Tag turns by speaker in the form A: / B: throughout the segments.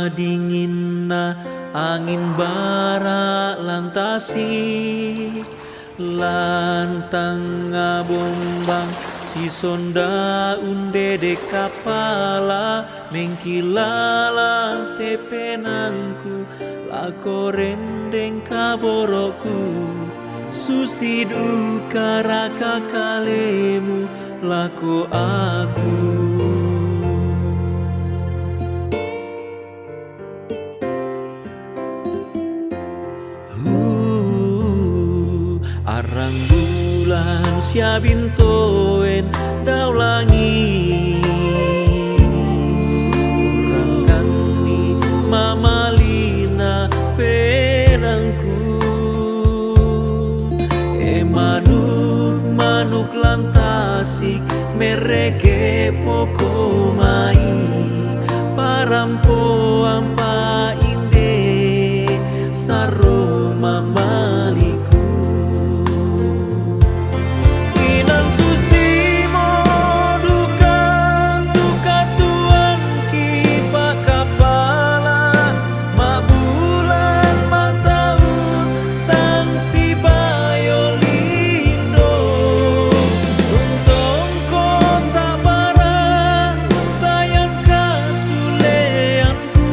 A: dinginna angin bara lantasi lantang ngabombang si sonda unde de kapala mengkilala tepenangku lako rendeng kaboroku susi duka raka kalemu lako aku. Arang bulan siabintoen daulangi urangkani mamalina penangku manuk lantasik mereke poko mai parampo ampa inde saroma maliku inang susimo duka duka tuan ki pakapala mak bulan mak tahun tang si bayolindo untung ko sabara untayan kasuleanku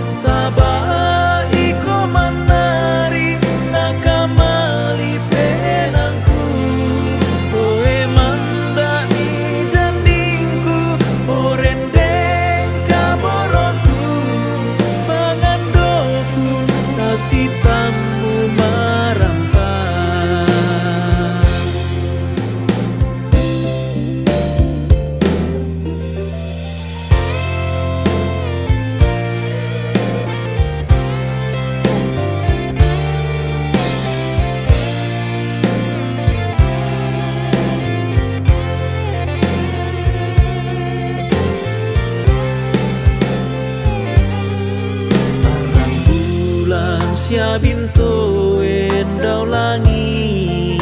A: sabah iko manari nakamali penangku oe mandani dandingku orendeng kaboroku pangandoku kasih tamu marampan. Arang bulan siabinto endau langi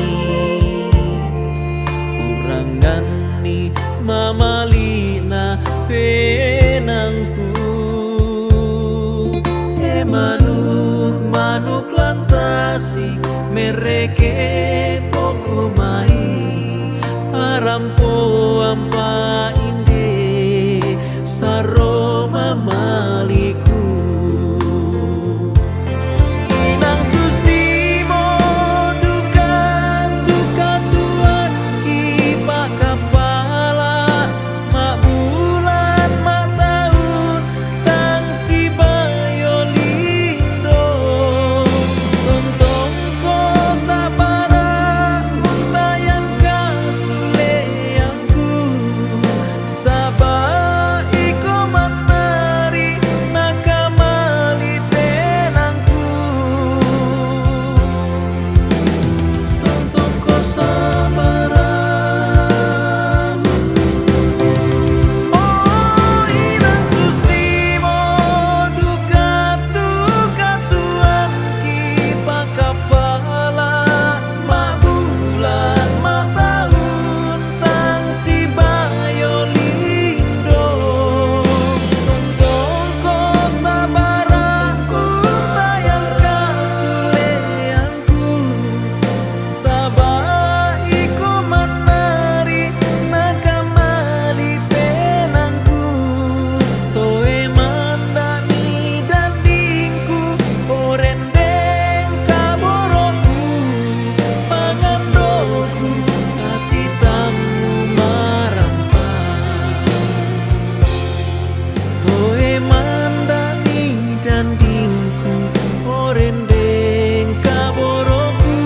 A: urangani mamalina penangku manuk lantasi mereke poko mai parampo ampa inde saroma maliku inang susimo duka duka tuan ki pakapala mak bulan mak tahun tang si bayolindo tontong ko sabara untayan kasuleanku sabah iko manari nakamali penangku tontong ko sabara oh inang susimo duka duka tuan ki pakapala mak bulan mak tahun tang si bayolindo tontong ko sabara untayan kasuleanku sabah iko manari nakamali penangku toe mandani dandingku orendeng kaboroku pangandoku kasih tamu marampan toe mandani dandingku orendeng kaboroku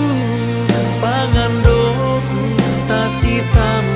A: pangandoku kasih tamu